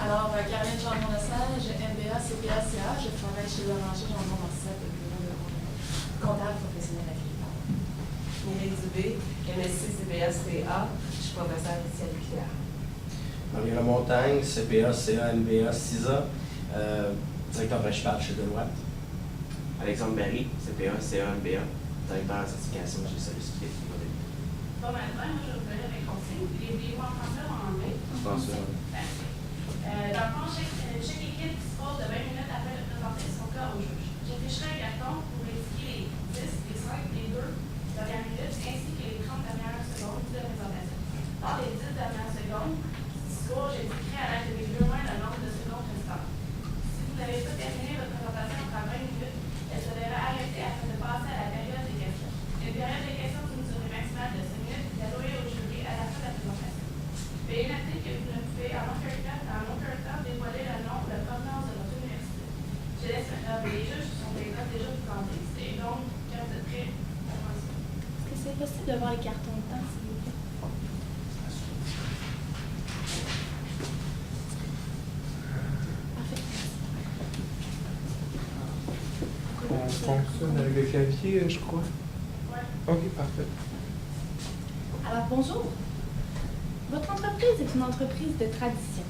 Alors, Caroline Jean-Lesage, MBA, CPA, CA, je travaille chez Loranger Jean-Morcet, le bureau de comptable professionnel agricole. Mireille Dubé, MSC, CPA, CA, je suis professeure ici à l'UQTR. Marie Lamontagne, CPA, CA, MBA, CISA, directeur principal chez Deloitte. Alexandre Barry, CPA, CA, MBA, directeur en certification chez Sollicité. Bon matin, moi je vais avec conseil. Voulez-vous en français ou en anglais? Je pense ça. Dans le fond, chaque équipe dispose de 20 minutes afin de présenter son cas au juge. J'afficherai un carton pour indiquer les 10, les 5, les 2 dernières minutes ainsi que les 30 dernières secondes de présentation. Lors des 10 dernières secondes du discours, j'indiquerai à l'aide de mes deux mains le nombre de secondes restantes. Si vous n'avez pas terminé votre présentation après 20 minutes, elle se devra arrêter afin de passer à la période des questions. Une période de questions d'une durée maximale de 5 minutes est allouée au jury à la fin de la présentation. Veuillez noter que vous ne pouvez en aucun temps dévoiler le nom ou la provenance de notre université. Je laisse maintenant les juges qui sont déjà présentés. Et donc, quand vous êtes prêts, commencez. Est-ce que c'est possible de voir les cartons de temps, s'il vous plaît? Parfait. On fonctionne avec le clavier, je crois. Ouais. Ok, parfait. Alors, bonjour. Votre entreprise est une entreprise de tradition.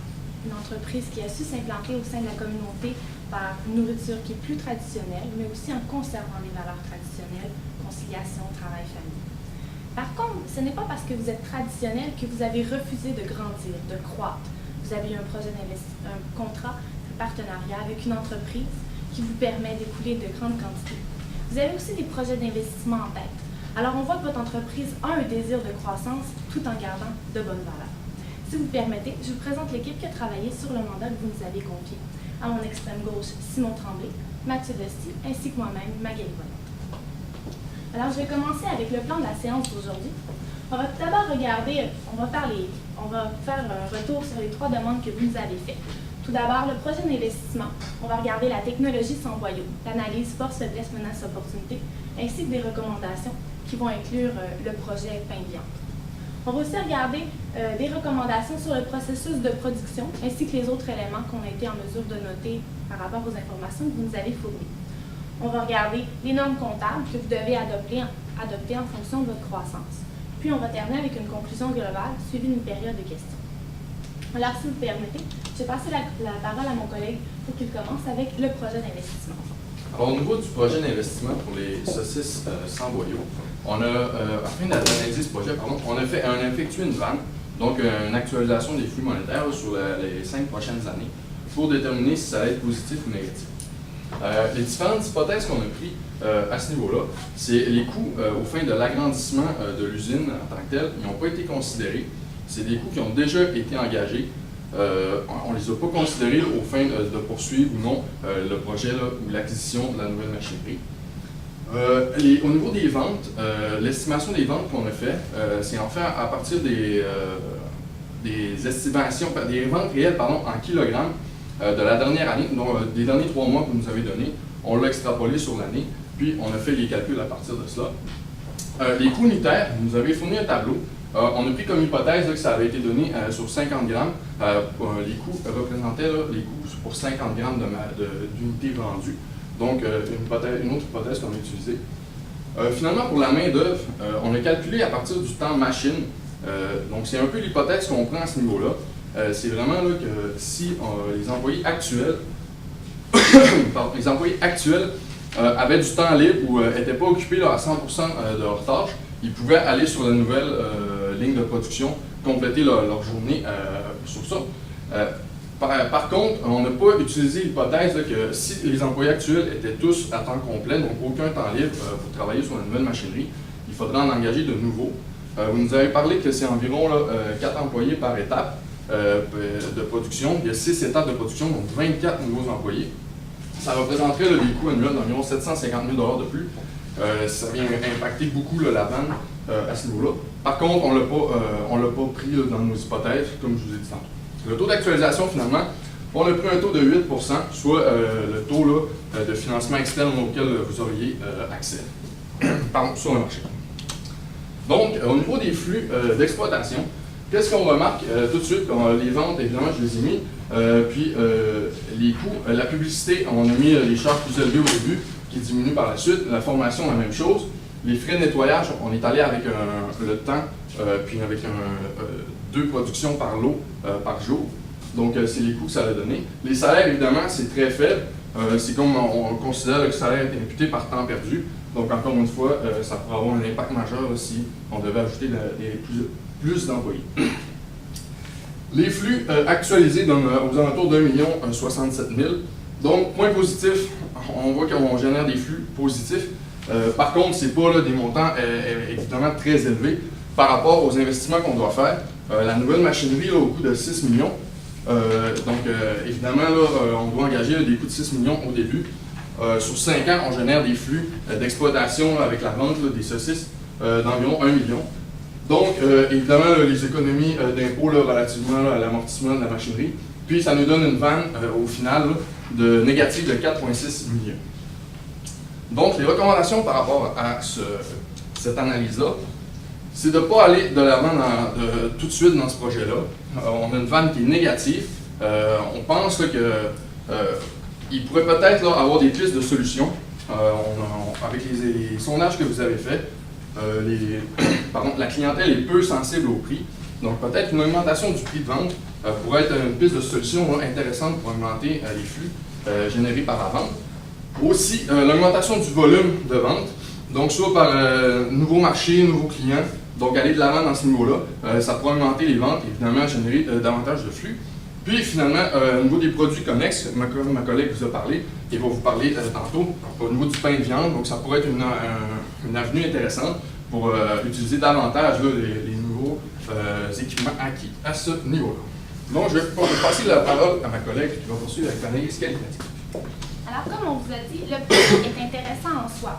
Une entreprise qui a su s'implanter au sein de la communauté par une nourriture qui est plus traditionnelle, mais aussi en conservant les valeurs traditionnelles, conciliation, travail, famille. Par contre, ce n'est pas parce que vous êtes traditionnel que vous avez refusé de grandir, de croître. Vous avez eu un projet d'investissement, un contrat, un partenariat avec une entreprise qui vous permet d'écouler de grandes quantités. Vous avez aussi des projets d'investissement en tête. Alors, on voit que votre entreprise a un désir de croissance tout en gardant de bonnes valeurs. Si vous permettez, je vous présente l'équipe qui a travaillé sur le mandat que vous nous avez confié. À mon extrême gauche, Simon Tremblay, Mathieu Vesti, ainsi que moi-même, Magali Volette. Alors, je vais commencer avec le plan de la séance d'aujourd'hui. On va tout d'abord regarder, on va faire un retour sur les 3 demandes que vous nous avez faites. Tout d'abord, le projet d'investissement. On va regarder la technologie sans boyau, l'analyse force, faiblesse, menace, opportunité, ainsi que des recommandations qui vont inclure le projet pain viande. On va aussi regarder des recommandations sur le processus de production, ainsi que les autres éléments qu'on a été en mesure de noter par rapport aux informations que vous nous avez fournies. On va regarder les normes comptables que vous devez adopter en fonction de votre croissance. Puis on va terminer avec une conclusion globale, suivie d'une période de questions. Alors, si vous permettez, je vais passer la parole à mon collègue pour qu'il commence avec le projet d'investissement. Alors, au niveau du projet d'investissement pour les saucisses sans boyau, on a, afin d'analyser ce projet, on a effectué une vente, donc une actualisation des flux monétaires sur les 5 prochaines années, pour déterminer si ça allait être positif ou négatif. Les différentes hypothèses qu'on a prises à ce niveau-là, c'est les coûts au fin de l'agrandissement de l'usine en tant que telle, ils n'ont pas été considérés. C'est des coûts qui ont déjà été engagés. On ne les a pas considérés au fin de poursuivre ou non le projet ou l'acquisition de la nouvelle machinerie. Au niveau des ventes, l'estimation des ventes qu'on a fait, c'est en fait à partir des estimations, des ventes réelles en kilogrammes de la dernière année, donc des derniers 3 mois que vous nous avez donnés. On l'a extrapolé sur l'année, puis on a fait les calculs à partir de cela. Les coûts unitaires, vous nous avez fourni un tableau. On a pris comme hypothèse que ça avait été donné sur 50 grammes. Les coûts représentaient les coûts pour 50 grammes d'unités vendues. Donc, une autre hypothèse qu'on a utilisée. Finalement, pour la main-d'œuvre, on a calculé à partir du temps machine. Donc, c'est un peu l'hypothèse qu'on prend à ce niveau-là. C'est vraiment là, que si les employés actuels, avaient du temps libre ou n'étaient pas occupés là, à 100% de leurs tâches, ils pouvaient aller sur la nouvelle ligne de production, compléter leur journée sur ça. Par contre, on n'a pas utilisé l'hypothèse que si les employés actuels étaient tous à temps complet, donc aucun temps libre pour travailler sur la nouvelle machinerie, il faudrait en engager de nouveaux. Vous nous avez parlé que c'est environ 4 employés par étape de production. Il y a 6 étapes de production, donc 24 nouveaux employés. Ça représenterait des coûts annuels d'environ 750 000 de plus. Ça vient impacter beaucoup la vente à ce niveau-là. Par contre, on ne l'a pas pris dans nos hypothèses, comme je vous ai dit tantôt. Le taux d'actualisation, finalement, on a pris un taux de 8 soit le taux de financement externe auquel vous auriez accès sur le marché. Donc, au niveau des flux d'exploitation, Qu'est-ce qu'on remarque tout de suite? Les ventes, évidemment, je les ai mis. Puis les coûts, la publicité, on a mis les charges plus élevées au début, qui diminuent par la suite. La formation, la même chose. Les frais de nettoyage, on est allé avec le temps, puis avec 2 productions par lot par jour. Donc, c'est les coûts que ça a donné. Les salaires, évidemment, c'est très faible. C'est comme on considère que le salaire est imputé par temps perdu. Donc, encore une fois, ça pourrait avoir un impact majeur là, si on devait ajouter plus d'employés. Les flux actualisés donnent aux alentours d'1 067 000. Donc, point positif, on voit qu'on génère des flux positifs. Par contre, ce n'est pas là, des montants évidemment très élevés par rapport aux investissements qu'on doit faire. La nouvelle machinerie là, au coût de 6 millions. Évidemment, là, on doit engager là, des coûts de 6 millions au début. Sur 5 ans, on génère des flux d'exploitation avec la vente là, des saucisses d'environ 1 million. Donc, évidemment, là, les économies d'impôts relativement là, à l'amortissement de la machinerie. Puis, ça nous donne une vanne au final là, de négative de 4,6 millions. Donc, les recommandations par rapport à cette analyse-là, c'est de ne pas aller de l'avant tout de suite dans ce projet-là. On a une vanne qui est négative. On pense qu'il pourrait peut-être avoir des pistes de solutions. Avec les sondages que vous avez faits, la clientèle est peu sensible au prix. Donc, peut-être une augmentation du prix de vente pourrait être une piste de solution intéressante pour augmenter les flux générés par la vente. Aussi, l'augmentation du volume de vente, donc soit par nouveaux marchés, nouveaux clients, donc aller de l'avant dans ce niveau-là, ça pourrait augmenter les ventes, évidemment, générer davantage de flux. Puis finalement, au niveau des produits connexes, ma collègue vous a parlé, et va vous parler tantôt, au niveau du pain de viande, donc ça pourrait être une avenue intéressante pour utiliser davantage là, les nouveaux équipements acquis à ce niveau-là. Donc, je vais passer la parole à ma collègue qui va poursuivre avec l'analyse qualitative. Alors, comme on vous a dit, le prix est intéressant en soi.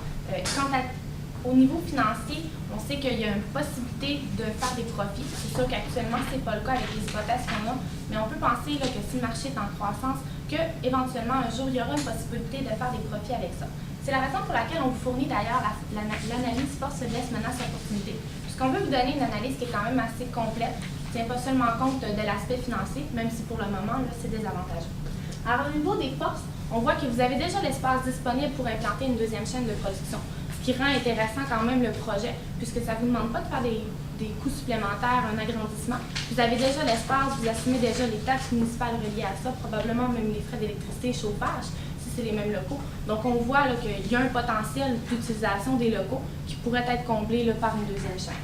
Au niveau financier, on sait qu'il y a une possibilité de faire des profits. C'est sûr qu'actuellement, ce n'est pas le cas avec les hypothèses qu'on a, mais on peut penser là, que si le marché est en croissance, qu'éventuellement, un jour, il y aura une possibilité de faire des profits avec ça. C'est la raison pour laquelle on vous fournit d'ailleurs l'analyse force, faiblesse, menace, opportunité. Puisqu'on veut vous donner une analyse qui est quand même assez complète, qui ne tient pas seulement compte de l'aspect financier, même si pour le moment, là, c'est désavantageux. Alors, au niveau des forces, on voit que vous avez déjà l'espace disponible pour implanter une deuxième chaîne de production, ce qui rend intéressant quand même le projet, puisque ça ne vous demande pas de faire des coûts supplémentaires, un agrandissement. Vous avez déjà l'espace, vous assumez déjà les taxes municipales reliées à ça, probablement même les frais d'électricité et chauffage, si c'est les mêmes locaux. Donc, on voit qu'il y a un potentiel d'utilisation des locaux qui pourrait être comblé là, par une deuxième chaîne.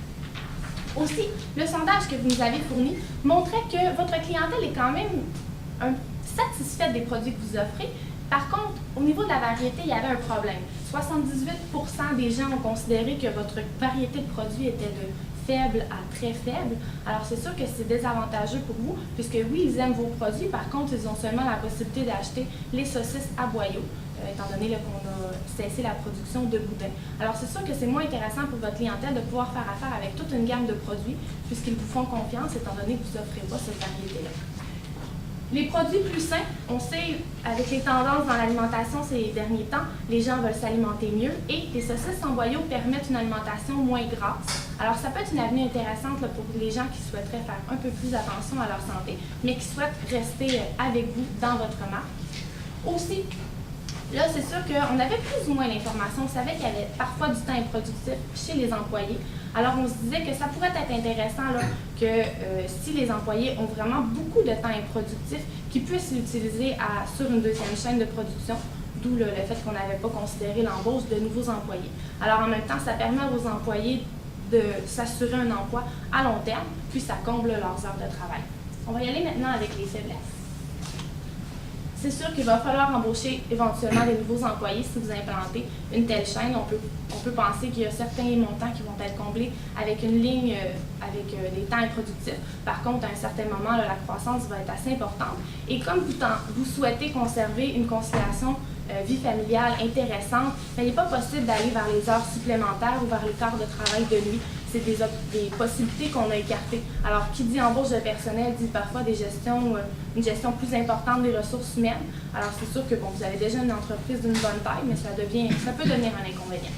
Aussi, le sondage que vous nous avez fourni montrait que votre clientèle est quand même satisfaite des produits que vous offrez. Par contre, au niveau de la variété, il y avait un problème. 78% des gens ont considéré que votre variété de produits était de faible à très faible. Alors, c'est sûr que c'est désavantageux pour vous, puisque oui, ils aiment vos produits. Par contre, ils ont seulement la possibilité d'acheter les saucisses à boyaux, étant donné qu'on a cessé la production de boudin. Alors, c'est sûr que c'est moins intéressant pour votre clientèle de pouvoir faire affaire avec toute une gamme de produits, puisqu'ils vous font confiance, étant donné que vous n'offrez pas cette variété-là. Les produits plus sains, on sait, avec les tendances dans l'alimentation ces derniers temps, les gens veulent s'alimenter mieux et les saucisses en boyaux permettent une alimentation moins grasse. Alors, ça peut être une avenue intéressante là, pour les gens qui souhaiteraient faire un peu plus attention à leur santé, mais qui souhaitent rester avec vous dans votre marque. Aussi, là, c'est sûr qu'on avait plus ou moins l'information. On savait qu'il y avait parfois du temps improductif chez les employés. Alors, on se disait que ça pourrait être intéressant là, que si les employés ont vraiment beaucoup de temps improductif, qu'ils puissent l'utiliser sur une deuxième chaîne de production, d'où le fait qu'on n'avait pas considéré l'embauche de nouveaux employés. Alors, en même temps, ça permet aux employés de s'assurer un emploi à long terme, puis ça comble leurs heures de travail. On va y aller maintenant avec les faiblesses. C'est sûr qu'il va falloir embaucher éventuellement des nouveaux employés si vous implantez une telle chaîne. On peut penser qu'il y a certains montants qui vont être comblés avec une ligne avec des temps improductifs. Par contre, à un certain moment, là, la croissance va être assez importante. Et comme vous souhaitez conserver une conciliation vie familiale intéressante, mais il n'est pas possible d'aller vers les heures supplémentaires ou vers les quarts de travail de nuit. C'est des possibilités qu'on a écartées. Alors, qui dit embauche de personnel dit parfois une gestion plus importante des ressources humaines. Alors, c'est sûr que vous avez déjà une entreprise d'une bonne taille, mais ça peut devenir un inconvénient.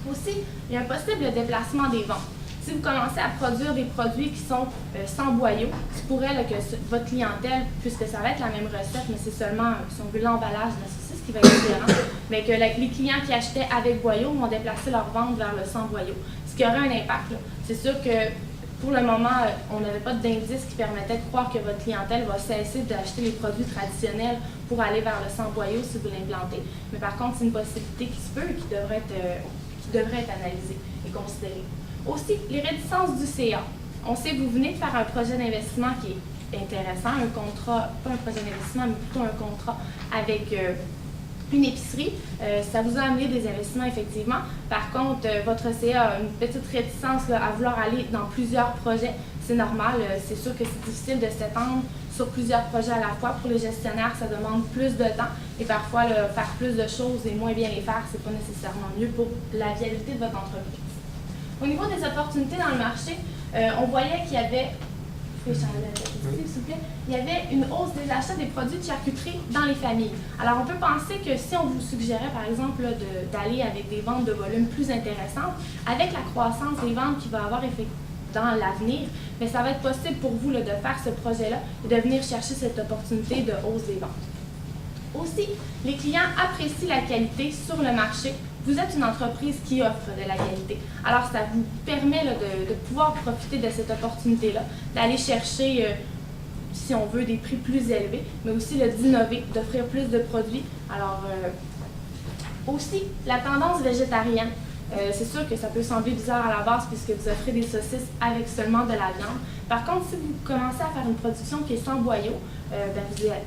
Aussi, il y a un possible déplacement des ventes. Si vous commencez à produire des produits qui sont sans boyau, il se pourrait là, que votre clientèle, puisque ça va être la même recette, mais c'est seulement, si on veut, l'emballage de la saucisse qui va être différent, mais que les clients qui achetaient avec boyau vont déplacer leur vente vers le sans boyau, ce qui aurait un impact. C'est sûr que pour le moment, on n'avait pas d'indice qui permettait de croire que votre clientèle va cesser d'acheter les produits traditionnels pour aller vers le sans boyau si vous l'implantez. Mais par contre, c'est une possibilité qui se peut et qui devrait être analysée et considérée. Aussi, les réticences du CA. On sait que vous venez de faire un projet d'investissement qui est intéressant, un contrat, pas un projet d'investissement, mais plutôt un contrat avec une épicerie. Ça vous a amené des investissements, effectivement. Par contre, votre CA a une petite réticence là, à vouloir aller dans plusieurs projets. C'est normal. C'est sûr que c'est difficile de s'étendre sur plusieurs projets à la fois. Pour les gestionnaires, ça demande plus de temps. Et parfois, faire plus de choses et moins bien les faire, c'est pas nécessairement mieux pour la viabilité de votre entreprise. Au niveau des opportunités dans le marché, on voyait qu'il y avait, s'il vous plaît, il y avait une hausse des achats des produits de charcuterie dans les familles. Alors, on peut penser que si on vous suggérait, par exemple, d'aller avec des ventes de volume plus intéressantes, avec la croissance des ventes qu'il va y avoir dans l'avenir, mais ça va être possible pour vous là, de faire ce projet-là et de venir chercher cette opportunité de hausse des ventes. Aussi, les clients apprécient la qualité sur le marché. Vous êtes une entreprise qui offre de la qualité. Alors, ça vous permet là, de pouvoir profiter de cette opportunité-là, d'aller chercher, si on veut, des prix plus élevés, mais aussi d'innover, d'offrir plus de produits. Alors, aussi, la tendance végétarienne. C'est sûr que ça peut sembler bizarre à la base puisque vous offrez des saucisses avec seulement de la viande. Par contre, si vous commencez à faire une production qui est sans boyau,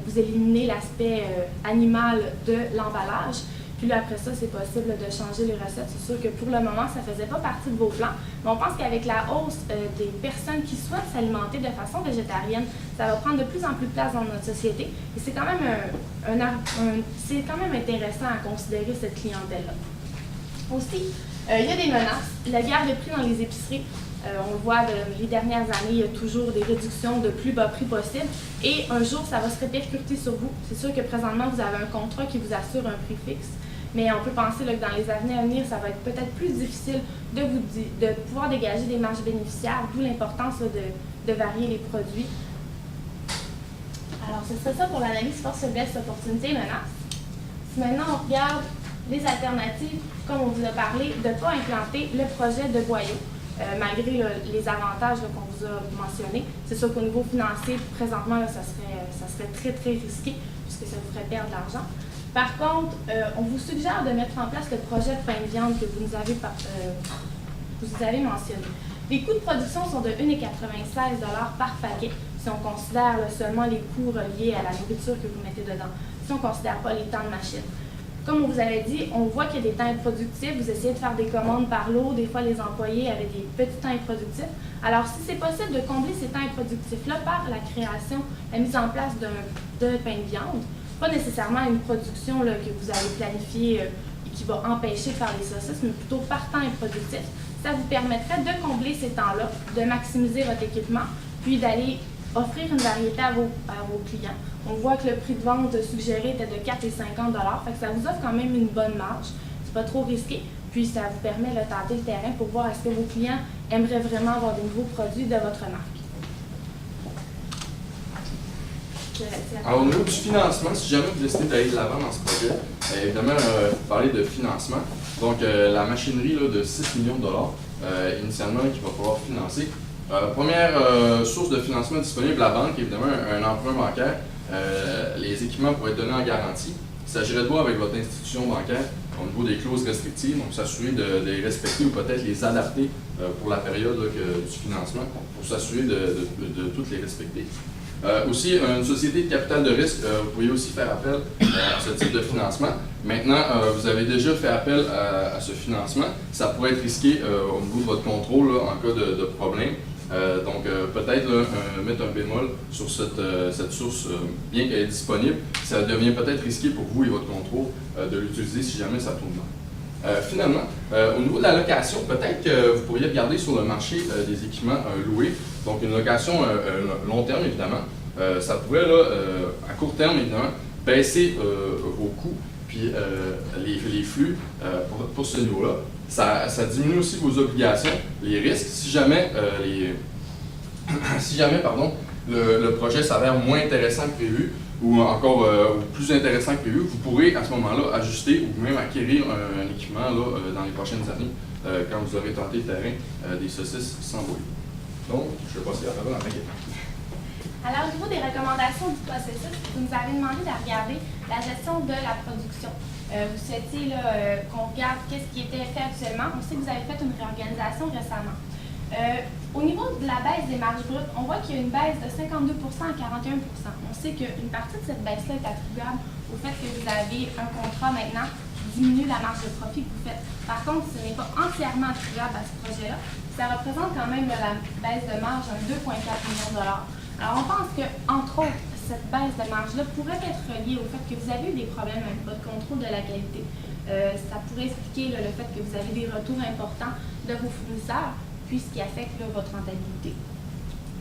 vous éliminez l'aspect animal de l'emballage. Puis là, après ça, c'est possible de changer les recettes. C'est sûr que pour le moment, ça ne faisait pas partie de vos plans. Mais on pense qu'avec la hausse des personnes qui souhaitent s'alimenter de façon végétarienne, ça va prendre de plus en plus de place dans notre société. Et c'est quand même, c'est quand même intéressant à considérer cette clientèle-là. Aussi, il y a des menaces. La guerre des prix dans les épiceries, on le voit les dernières années, il y a toujours des réductions de plus bas prix possible. Et un jour, ça va se répercuter sur vous. C'est sûr que présentement, vous avez un contrat qui vous assure un prix fixe. Mais on peut penser là, que dans les années à venir, ça va être peut-être plus difficile de pouvoir dégager des marges bénéficiaires, d'où l'importance de varier les produits. Alors, ce serait ça pour l'analyse force, faiblesse, opportunité, menace. Si maintenant on regarde les alternatives, comme on vous a parlé, de ne pas implanter le projet de boyau, malgré les avantages qu'on vous a mentionnés. C'est sûr qu'au niveau financier, présentement, là, ça serait très, très risqué, puisque ça vous ferait perdre de l'argent. Par contre, on vous suggère de mettre en place le projet de pain de viande que vous nous avez mentionné. Les coûts de production sont de 1,96 $ par paquet, si on considère là, seulement les coûts reliés à la nourriture que vous mettez dedans, si on ne considère pas les temps de machine. Comme on vous avait dit, on voit qu'il y a des temps improductifs, vous essayez de faire des commandes par lot, des fois les employés avaient des petits temps improductifs. Alors, si c'est possible de combler ces temps improductifs-là par la création, la mise en place d'un pain de viande, pas nécessairement une production là, que vous avez planifiée et qui va empêcher de faire les saucisses, mais plutôt par temps improductif, ça vous permettrait de combler ces temps-là, de maximiser votre équipement, puis d'aller offrir une variété à vos clients. On voit que le prix de vente suggéré était de 4,50 $, fait que ça vous offre quand même une bonne marge. C'est pas trop risqué, puis ça vous permet de tenter le terrain pour voir est-ce que vos clients aimeraient vraiment avoir des nouveaux produits de votre marque. Alors, au niveau du financement, si jamais vous décidez d'aller de l'avant dans ce projet, évidemment, vous parlez de financement. Donc, la machinerie là, de 6 millions de dollars, initialement, qu'il va falloir financer. Première source de financement disponible, la banque, évidemment, un emprunt bancaire. Les équipements pourraient être donnés en garantie. Il s'agirait de voir avec votre institution bancaire au niveau des clauses restrictives, donc s'assurer de les respecter ou peut-être les adapter pour la période là, du financement, pour s'assurer de toutes les respecter. Aussi, une société de capital de risque, vous pourriez aussi faire appel à ce type de financement. Maintenant, vous avez déjà fait appel à ce financement. Ça pourrait être risqué au niveau de votre contrôle là, en cas de problème. Donc, peut-être mettre un bémol sur cette source, bien qu'elle est disponible. Ça devient peut-être risqué pour vous et votre contrôle de l'utiliser si jamais ça tourne mal. Finalement, au niveau de la location, peut-être que vous pourriez regarder sur le marché des équipements loués. Donc, une location long terme, évidemment. Ça pourrait, là, à court terme, évidemment, baisser vos coûts puis les flux pour ce niveau-là. ça diminue aussi vos obligations, les risques. Si jamais, le projet s'avère moins intéressant que prévu, ou encore plus intéressant que prévu, vous pourrez à ce moment-là ajuster ou même acquérir un équipement là, dans les prochaines années quand vous aurez tenté le terrain des saucisses sans bouillie. Donc, je vais passer la parole à Maguette. Alors, au niveau des recommandations du processus, vous nous avez demandé de regarder la gestion de la production. Vous souhaitiez qu'on regarde qu'est-ce qui était fait actuellement. On sait que vous avez fait une réorganisation récemment. Au niveau de la baisse des marges brutes, on voit qu'il y a une baisse de 52% à 41%. On sait qu'une partie de cette baisse-là est attribuable au fait que vous avez un contrat maintenant qui diminue la marge de profit que vous faites. Par contre, ce n'est pas entièrement attribuable à ce projet-là. Ça représente quand même la baisse de marge de 2,4 millions de dollars. Alors, on pense que, entre autres, cette baisse de marge-là pourrait être reliée au fait que vous avez eu des problèmes avec votre contrôle de la qualité. Ça pourrait expliquer le fait que vous avez des retours importants de vos fournisseurs, puis ce qui affecte votre rentabilité.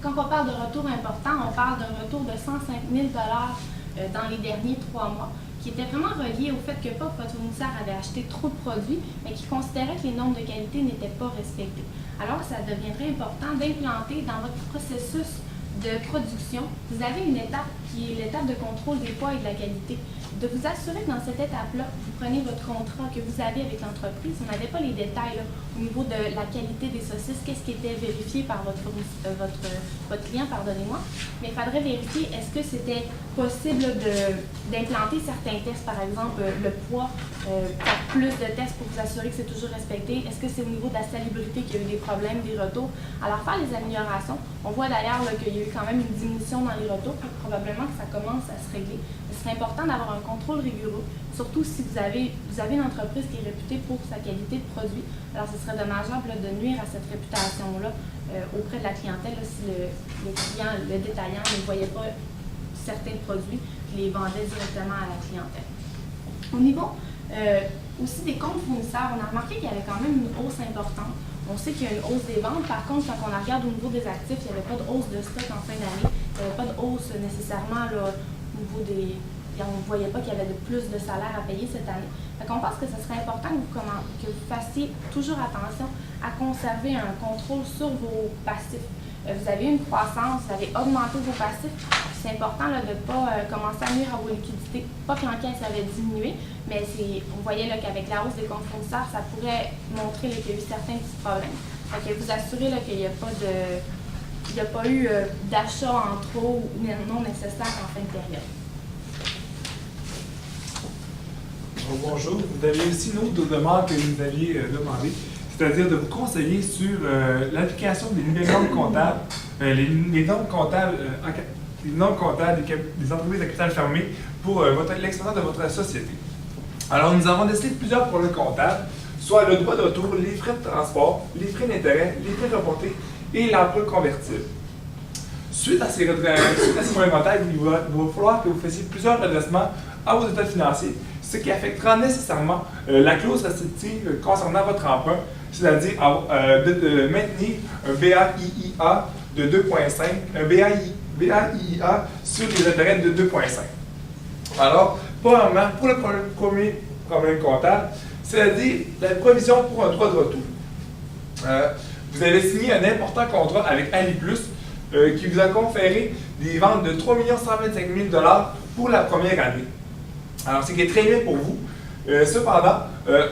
Quand on parle de retours importants, on parle d'un retour de 105 000 dans les derniers 3 mois, qui était vraiment relié au fait que pas que votre fournisseur avait acheté trop de produits, mais qui considérait que les normes de qualité n'étaient pas respectées. Alors, ça deviendrait important d'implanter dans votre processus de production, vous avez une étape qui est l'étape de contrôle des poids et de la qualité. De vous assurer que dans cette étape-là, vous prenez votre contrat que vous avez avec l'entreprise. On n'avait pas les détails là, au niveau de la qualité des saucisses, qu'est-ce qui était vérifié par votre client, pardonnez-moi. Mais il faudrait vérifier est-ce que c'était possible d'implanter certains tests, par exemple le poids, faire plus de tests pour vous assurer que c'est toujours respecté. Est-ce que c'est au niveau de la salubrité qu'il y a eu des problèmes, des retours? Alors faire les améliorations. On voit d'ailleurs qu'il y a eu quand même une diminution dans les retours, puis probablement que ça commence à se régler. C'est important d'avoir un contrôle rigoureux, surtout si vous avez une entreprise qui est réputée pour sa qualité de produit. Alors, ce serait dommageable de nuire à cette réputation-là auprès de la clientèle là, si le client, le détaillant ne voyait pas certains produits et les vendait directement à la clientèle. Au niveau aussi des comptes fournisseurs, on a remarqué qu'il y avait quand même une hausse importante. On sait qu'il y a une hausse des ventes. Par contre, quand on la regarde au niveau des actifs, il n'y avait pas de hausse de stock en fin d'année. Il n'y avait pas de hausse nécessairement là, au niveau des... On ne voyait pas qu'il y avait de plus de salaire à payer cette année. Donc, on pense que ce serait important que vous fassiez toujours attention à conserver un contrôle sur vos passifs. Vous avez une croissance, vous avez augmenté vos passifs. C'est important là, de ne pas commencer à nuire à vos liquidités. Pas que l'encaisse avait diminué, mais on voyait là, qu'avec la hausse des comptes fournisseurs, ça pourrait montrer là, qu'il y a eu certains petits problèmes. Donc, vous assurez là, qu'il n'y a pas eu d'achat en trop ou non nécessaire en fin de période. Bonjour, vous avez aussi une autre demande que vous aviez demandé, c'est-à-dire de vous conseiller sur l'application des nouvelles normes comptables, les normes comptables des entreprises à capital fermé pour l'exploitation de votre société. Alors, nous avons décidé plusieurs problèmes comptables, soit le droit de retour, les frais de transport, les frais d'intérêt, les frais reportés et l'emprunt convertible. Suite à ces problèmes comptables, il va falloir que vous fassiez plusieurs redressements à vos états financiers, ce qui affectera nécessairement la clause restrictive concernant votre emprunt, c'est-à-dire de maintenir un BAIIA de 2,5, un BAIIA sur les intérêts de 2,5. Alors, premièrement, pour le premier problème comptable, c'est-à-dire la provision pour un droit de retour. Vous avez signé un important contrat avec AliPlus qui vous a conféré des ventes de 3 125 000 $ pour la première année. Alors, c'est qui est très bien pour vous. Cependant,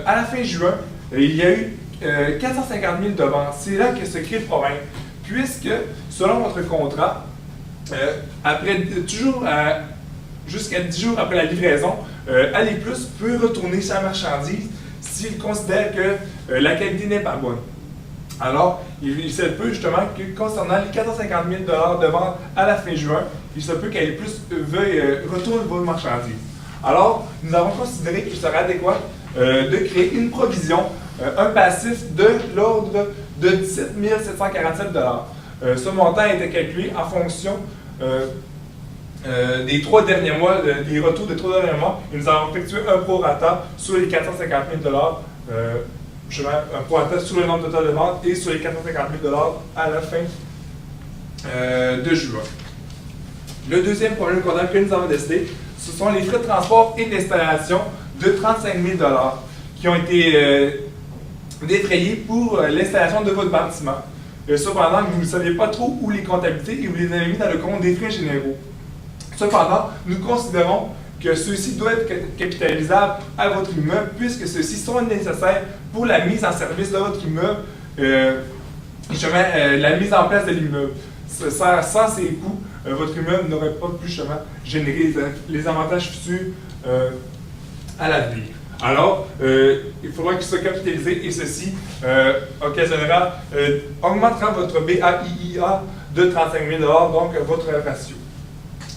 à la fin juin, il y a eu 450 000 de ventes. C'est là que se crée le problème. Puisque, selon votre contrat, jusqu'à 10 jours après la livraison, AliPlus peut retourner sa marchandise s'il considère que la qualité n'est pas bonne. Alors, il se peut justement que concernant les 450 000 $ de vente à la fin juin, il se peut qu'AliPlus veuille retourner vos marchandises. Alors, nous avons considéré qu'il serait adéquat de créer une provision, un passif de l'ordre de 17 747 $. Ce montant a été calculé en fonction des 3 derniers mois, des retours des 3 derniers mois, et nous avons effectué un prorata sur les 450 000 $, un prorata sur le nombre total de ventes et sur les 450 000 $ à la fin de juin. Le deuxième problème comptable que nous avons décidé, ce sont les frais de transport et d'installation de 35 000 $ qui ont été défrayés pour l'installation de votre bâtiment. Cependant, vous ne saviez pas trop où les comptabiliser et vous les avez mis dans le compte des frais généraux. Cependant, nous considérons que ceux-ci doivent être capitalisables à votre immeuble puisque ceux-ci sont nécessaires pour la mise en service de votre immeuble, la mise en place de l'immeuble. Sans ces coûts, votre immeuble n'aurait pas pu générer les avantages futurs à l'avenir. Alors, il faudra qu'il soit capitalisé et ceci augmentera votre BAIIA de 35 000 $, donc votre ratio.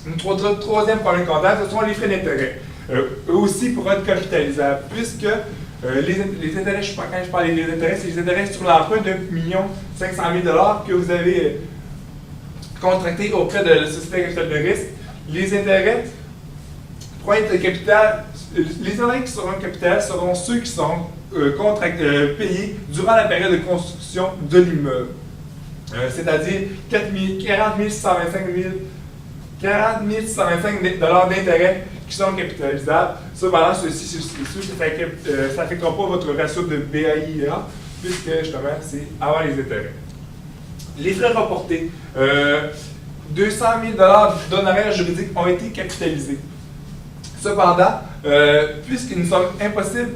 Notre troisième problème comptable, ce sont les frais d'intérêt. Eux aussi pourront être capitalisables, puisque les intérêts, quand je parle des intérêts, c'est les intérêts sur l'emprunt de 1 500 000 $ que vous avez contracté auprès de la Société Capitale de risque. Les intérêts pourront être capital. Les intérêts qui seront capitales seront ceux qui seront payés durant la période de construction de l'immeuble. C'est-à-dire 40 125 $ d'intérêts qui sont capitalisables. Cependant, ceci, ça n'affectera pas votre ratio de BAIIA, puisque justement, c'est avant les intérêts. Les frais reportés. 200 000 $ d'honoraires juridiques ont été capitalisés. Cependant, puisqu'il nous semble impossible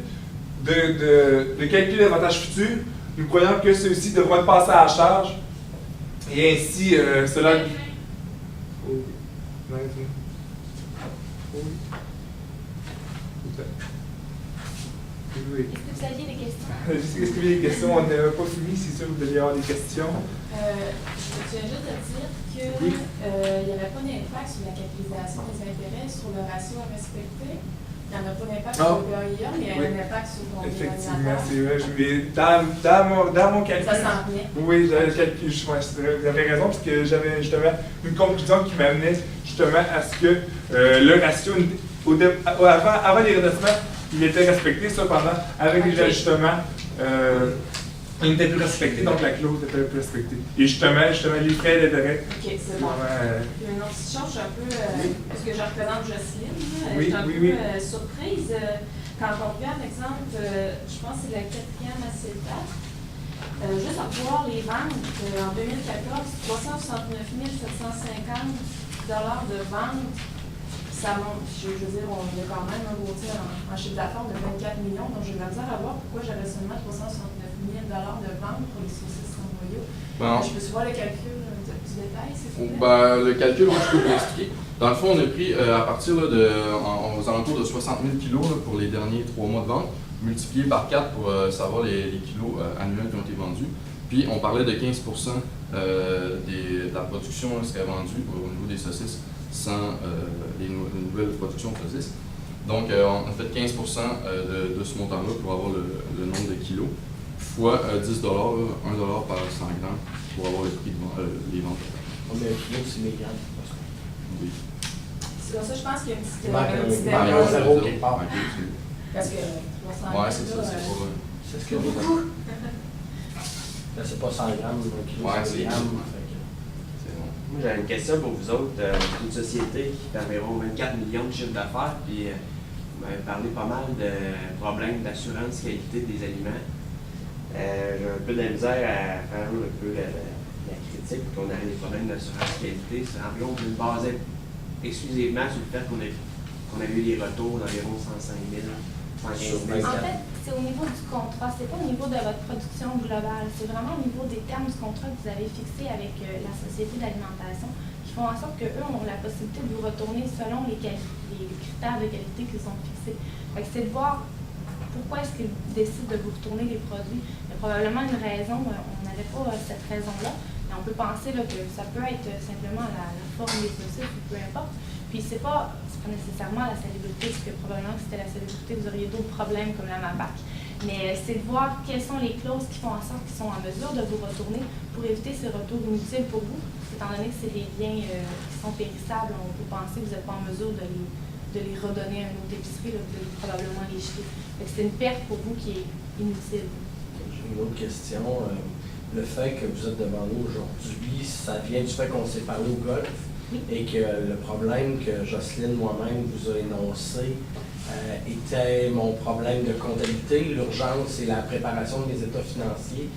de calculer l'avantage futur, nous croyons que ceux-ci devront être passés à la charge et ainsi cela. Est-ce que vous aviez des questions? Est-ce que vous avez des questions? On n'avait pas fini, c'est sûr que vous deviez avoir des questions. Je viens juste de dire qu'il n'y avait pas d'impact sur la capitalisation des intérêts, sur le ratio à respecter. Il n'y en a pas d'impact sur le BAIIA, mais il y a un impact sur ton Effectivement, c'est vrai. Dans mon calcul. Ça s'en venait. Oui, vous avez raison, parce que j'avais justement une conclusion qui m'amenait justement à ce que le ratio, avant les redressements, il était respecté, cependant, avec les ajustements, il n'était plus respecté, donc la clause n'était plus respectée. Et justement les frais d'intérêt. OK, c'est bon. Puis une autre petite chose, je suis un peu, parce que je représente Jocelyne, je suis un peu surprise. Quand on regarde, par exemple, je pense que c'est la 4e acétate, juste à voir les ventes, en 2014, 369 750 $ de ventes. Ça monte, je veux dire, on est quand même un chiffre d'affaires de 24 millions, donc j'ai de la misère à voir pourquoi j'avais seulement 369 000 $ de ventes pour les saucisses en noyau. Je peux voir le calcul du détail, s'il vous plaît? Le calcul, moi, je peux vous l'expliquer. Dans le fond, on a pris à partir aux alentours de 60 000 kilos pour les derniers 3 mois de vente, multiplié par 4 pour savoir les kilos annuels qui ont été vendus. Puis on parlait de 15 de la production serait vendue au niveau des saucisses sans les nouvelles productions de saucisses. Donc, on a fait 15 de ce montant-là pour avoir le nombre de kilos, fois 10 $, 1 $ par 100 grammes pour avoir le prix des ventes. On met un kilo, c'est 1000 grammes. Oui. C'est pour ça que je pense qu'il y a une petite Il Ah, il y a erreur. un zéro zéro. quelque part. Parce que 300 Ouais, c'est ça, c'est pas. C'est ce que je veux dire. Là, c'est pas 100 grammes, un kilo, Ouais, c'est c'est grammes. C'est bon. Moi, j'avais une question pour vous autres. Une société qui fait environ 24 millions de chiffre d'affaires, puis vous m'avez parlé pas mal de problèmes d'assurance qualité des aliments. J'ai un peu de la misère à faire un peu la critique pour qu'on ait des problèmes d'assurance qualité. C'est environ une base exclusivement sur le fait qu'on a eu des retours d'environ 105 000, 115 000. En fait, c'est au niveau du contrat, c'est pas au niveau de votre production globale, c'est vraiment au niveau des termes du contrat que vous avez fixé avec la société d'alimentation qui font en sorte qu'eux ont la possibilité de vous retourner selon les critères de qualité qu'ils ont fixés. Fait que c'est de voir pourquoi est-ce qu'ils décident de vous retourner les produits. Il y a probablement une raison, on n'avait pas cette raison-là, mais on peut penser là, que ça peut être simplement la forme des saucisses ou peu importe. Puis c'est pas nécessairement la salubrité, parce que probablement que c'était la salubrité, vous auriez d'autres problèmes comme la MAPAC. Mais c'est de voir quelles sont les clauses qui font en sorte qu'ils sont en mesure de vous retourner pour éviter ces retours inutiles pour vous. Étant donné que c'est des biens qui sont périssables, on peut penser que vous n'êtes pas en mesure de les redonner à une autre épicerie, là, vous devez probablement les jeter. C'est une perte pour vous qui est inutile. J'ai une autre question. Le fait que vous êtes devant nous aujourd'hui, ça vient du fait qu'on s'est parlé au golf. et que le problème que Jocelyne moi-même vous a énoncé était mon problème de comptabilité. L'urgence, c'est la préparation de mes états financiers.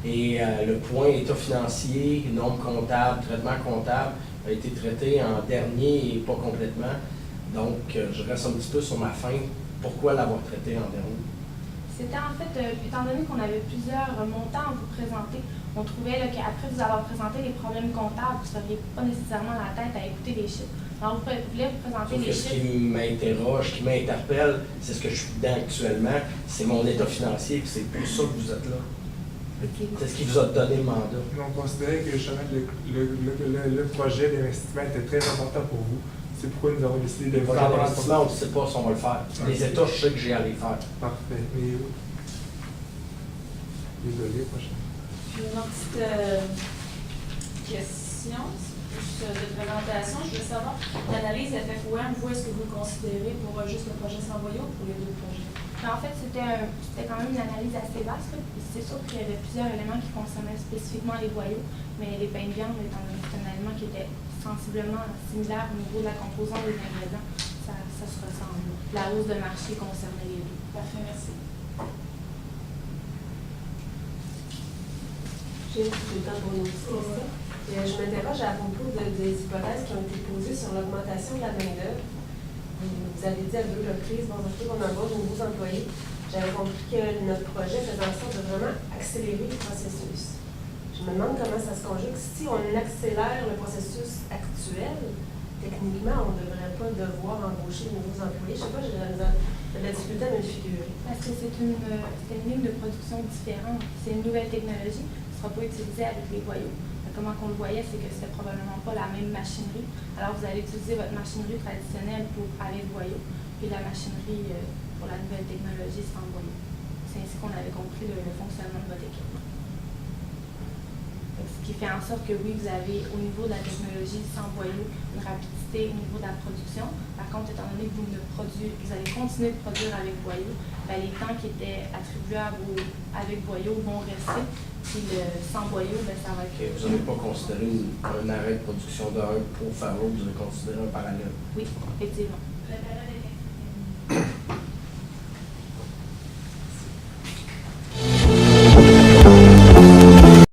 Et le point état financier, nombre comptable, traitement comptable a été traité en dernier et pas complètement. Donc, je reste un petit peu sur ma faim. Pourquoi l'avoir traité en dernier? C'était en fait, étant donné qu'on avait plusieurs montants à vous présenter, on trouvait qu'après vous avoir présenté les problèmes comptables, vous n'auriez pas nécessairement la tête à écouter les chiffres. Alors, vous voulez vous présenter les chiffres. Ce qui m'interroge, ce qui m'interpelle, c'est ce que je suis dedans actuellement, c'est mon état financier, puis c'est pour ça que vous êtes là. C'est ce qui vous a donné le mandat. On considérait que justement le projet d'investissement était très important pour vous. C'est pourquoi nous avons décidé de Pour l'investissement, on ne sait pas si on va le faire. Les états, je sais que j'ai à les faire. Parfait. Mais désolé, prochain. J'ai une petite question de présentation. Je veux savoir, l'analyse FFOM, vous, est-ce que vous le considérez pour juste le projet Sans-Boyau ou pour les deux projets? En fait, c'était quand même une analyse assez vaste. C'est sûr qu'il y avait plusieurs éléments qui concernaient spécifiquement les boyaux, mais les pains de viande, étant donné que c'est un aliment qui était sensiblement similaire au niveau de la composante des ingrédients, ça se ressemble. La hausse de marché concernait les deux. Parfait, merci. J'ai tout le temps pour une autre question. Je m'interroge à propos des hypothèses qui ont été posées sur l'augmentation de la main-d'œuvre. Vous avez dit à 2 reprises, bon, on embauche de nouveaux employés. J'avais compris que notre projet faisait en sorte de vraiment accélérer le processus. Je me demande comment ça se conjugue. Si on accélère le processus actuel, techniquement, on ne devrait pas devoir embaucher de nouveaux employés. Je ne sais pas, j'ai de la difficulté à me le figurer. Parce que c'est une ligne de production différente. C'est une nouvelle technologie qui ne sera pas utilisée avec les boyaux. Comment on le voyait, c'est que c'était probablement pas la même machinerie. Alors, vous allez utiliser votre machinerie traditionnelle pour aller boyau, puis la machinerie pour la nouvelle technologie sans boyau. C'est ainsi qu'on avait compris le fonctionnement de votre équipement. Ce qui fait en sorte que oui, vous avez au niveau de la technologie sans boyau une rapidité au niveau de la production. Par contre, étant donné que vous allez continuer de produire avec boyau, les temps qui étaient attribuables avec boyau vont rester. Puis sans boyau, ça va être... Okay. Vous n'avez pas considéré un arrêt de production d'un pour faire l'autre, vous avez considéré un parallèle? Oui, effectivement. La période